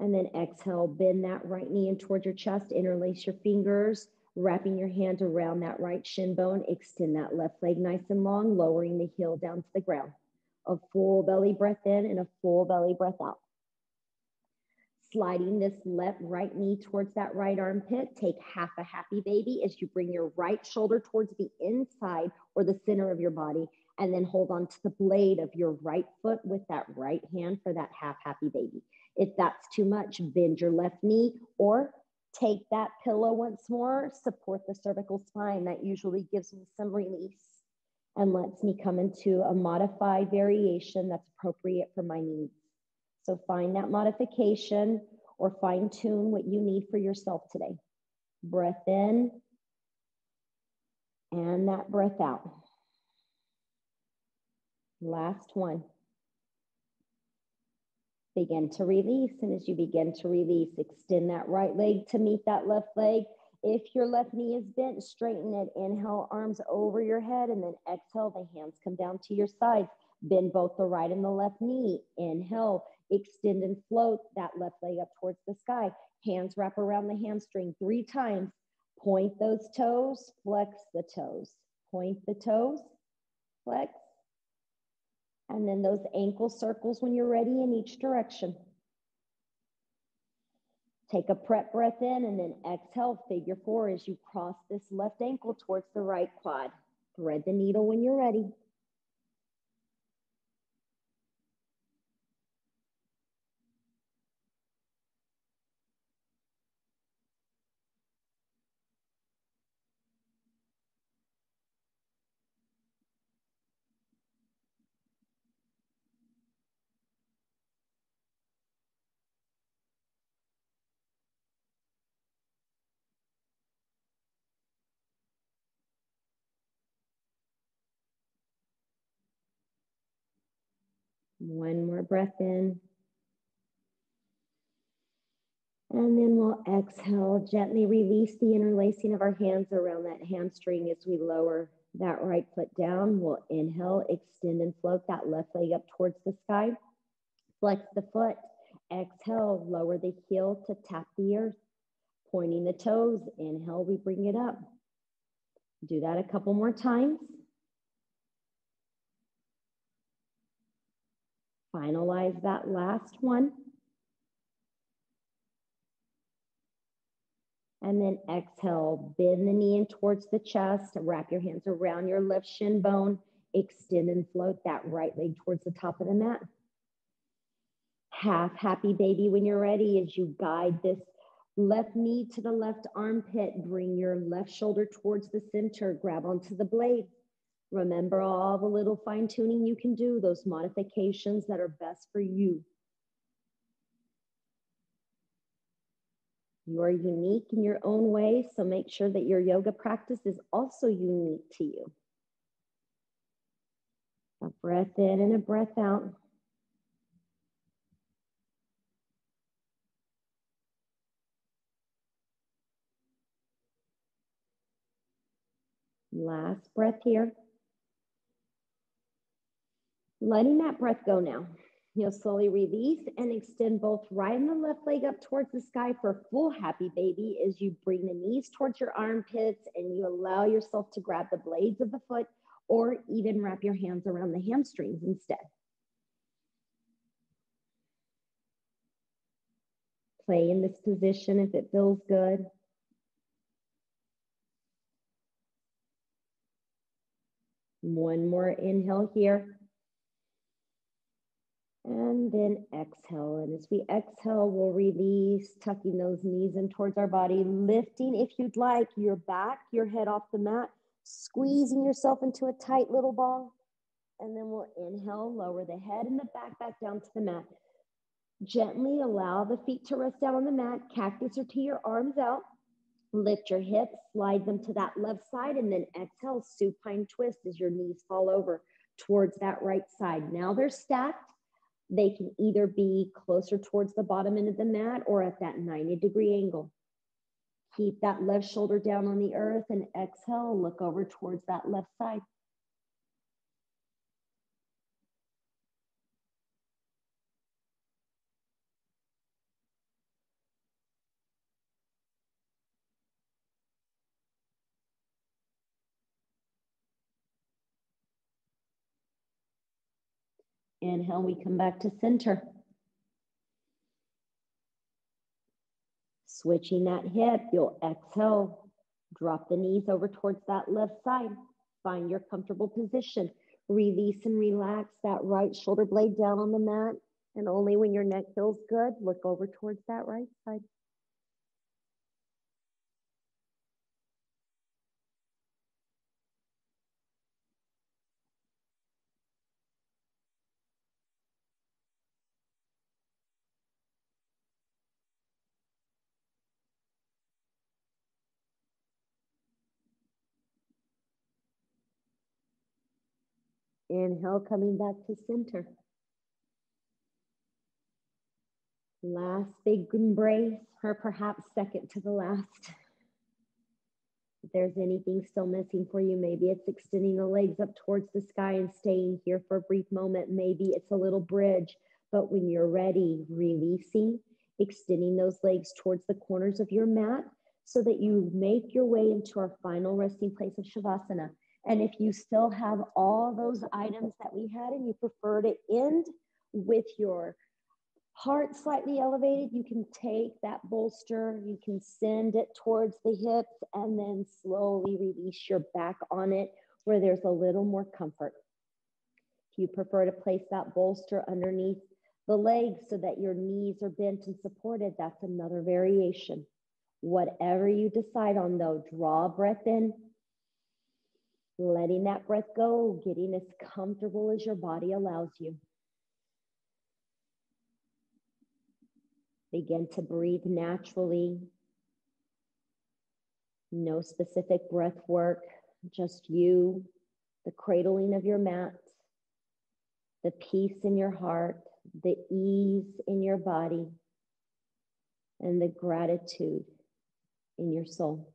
And then exhale, bend that right knee in towards your chest, interlace your fingers, wrapping your hand around that right shin bone, extend that left leg nice and long, lowering the heel down to the ground. A full belly breath in and a full belly breath out. Sliding this right knee towards that right armpit, take half a happy baby as you bring your right shoulder towards the inside or the center of your body, and then hold on to the blade of your right foot with that right hand for that half happy baby. If that's too much, bend your left knee or take that pillow once more, support the cervical spine. That usually gives me some release and lets me come into a modified variation that's appropriate for my needs. So find that modification or fine tune what you need for yourself today. Breath in and that breath out. Last one. Begin to release, and as you begin to release, extend that right leg to meet that left leg. If your left knee is bent, straighten it. Inhale, arms over your head, and then exhale, the hands come down to your sides. Bend both the right and the left knee. Inhale, extend and float that left leg up towards the sky. Hands wrap around the hamstring 3 times. Point those toes, flex the toes. Point the toes, flex. And then those ankle circles when you're ready in each direction. Take a prep breath in and then exhale, figure 4 as you cross this left ankle towards the right quad. Thread the needle when you're ready. One more breath in. And then we'll exhale, gently release the interlacing of our hands around that hamstring as we lower that right foot down. We'll inhale, extend and float that left leg up towards the sky. Flex the foot. Exhale, lower the heel to tap the earth. Pointing the toes. Inhale, we bring it up. Do that a couple more times. Finalize that last one. And then exhale, bend the knee in towards the chest. Wrap your hands around your left shin bone. Extend and float that right leg towards the top of the mat. Half happy baby when you're ready as you guide this left knee to the left armpit. Bring your left shoulder towards the center. Grab onto the blade. Remember all the little fine tuning you can do, those modifications that are best for you. You are unique in your own way, so make sure that your yoga practice is also unique to you. A breath in and a breath out. Last breath here. Letting that breath go now. You'll slowly release and extend both right and the left leg up towards the sky for a full happy baby as you bring the knees towards your armpits and you allow yourself to grab the blades of the foot or even wrap your hands around the hamstrings instead. Play in this position if it feels good. One more inhale here. And then exhale. And as we exhale, we'll release, tucking those knees in towards our body, lifting, if you'd like, your back, your head off the mat, squeezing yourself into a tight little ball. And then we'll inhale, lower the head and the back down to the mat. Gently allow the feet to rest down on the mat, cactus or tee your arms out. Lift your hips, slide them to that left side, and then exhale, supine twist as your knees fall over towards that right side. Now they're stacked. They can either be closer towards the bottom end of the mat or at that 90-degree angle. Keep that left shoulder down on the earth and exhale, look over towards that left side. Inhale, we come back to center. Switching that hip, you'll exhale, drop the knees over towards that left side. Find your comfortable position. Release and relax that right shoulder blade down on the mat. And only when your neck feels good, look over towards that right side. Inhale, coming back to center. Last big embrace, or perhaps second to the last. If there's anything still missing for you, maybe it's extending the legs up towards the sky and staying here for a brief moment. Maybe it's a little bridge, but when you're ready, releasing, extending those legs towards the corners of your mat so that you make your way into our final resting place of Shavasana. And if you still have all those items that we had and you prefer to end with your heart slightly elevated, you can take that bolster, you can send it towards the hips and then slowly release your back on it where there's a little more comfort. If you prefer to place that bolster underneath the legs so that your knees are bent and supported, that's another variation. Whatever you decide on though, draw a breath in, letting that breath go, getting as comfortable as your body allows you. Begin to breathe naturally. No specific breath work, just you, the cradling of your mat, the peace in your heart, the ease in your body, and the gratitude in your soul.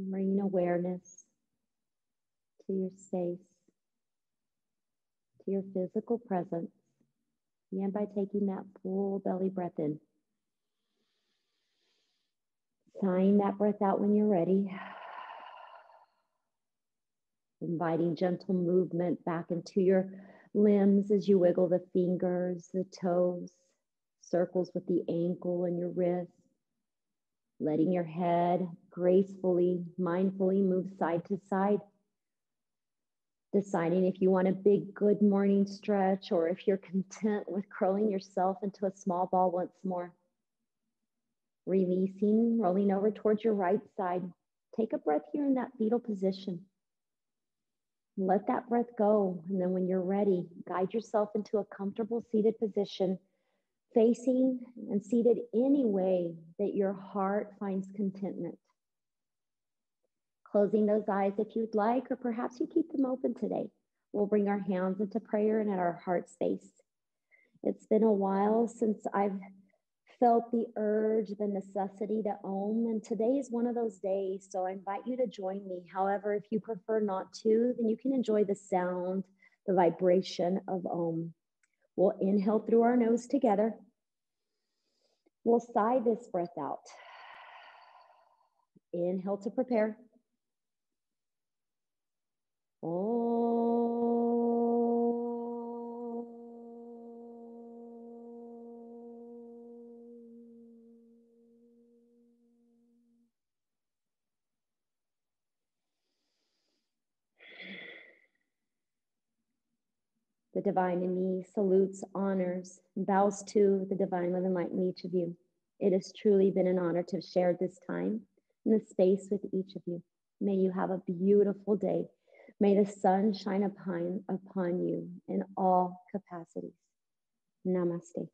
Bringing awareness to your space, to your physical presence. Begin by taking that full belly breath in. Sighing that breath out when you're ready. Inviting gentle movement back into your limbs as you wiggle the fingers, the toes, circles with the ankle and your wrist. Letting your head gracefully, mindfully move side to side. Deciding if you want a big good morning stretch or if you're content with curling yourself into a small ball once more. Releasing, rolling over towards your right side. Take a breath here in that fetal position. Let that breath go. And then when you're ready, guide yourself into a comfortable seated position, facing and seated any way that your heart finds contentment. Closing those eyes if you'd like, or perhaps you keep them open today. We'll bring our hands into prayer and at our heart space. It's been a while since I've felt the urge, the necessity to Om, and today is one of those days, so I invite you to join me. However, if you prefer not to, then you can enjoy the sound, the vibration of Om. We'll inhale through our nose together. We'll sigh this breath out. Inhale to prepare. The divine in me salutes, honors, and bows to the divine love and light in each of you. It has truly been an honor to have shared this time and this space with each of you. May you have a beautiful day. May the sun shine upon you in all capacities. Namaste.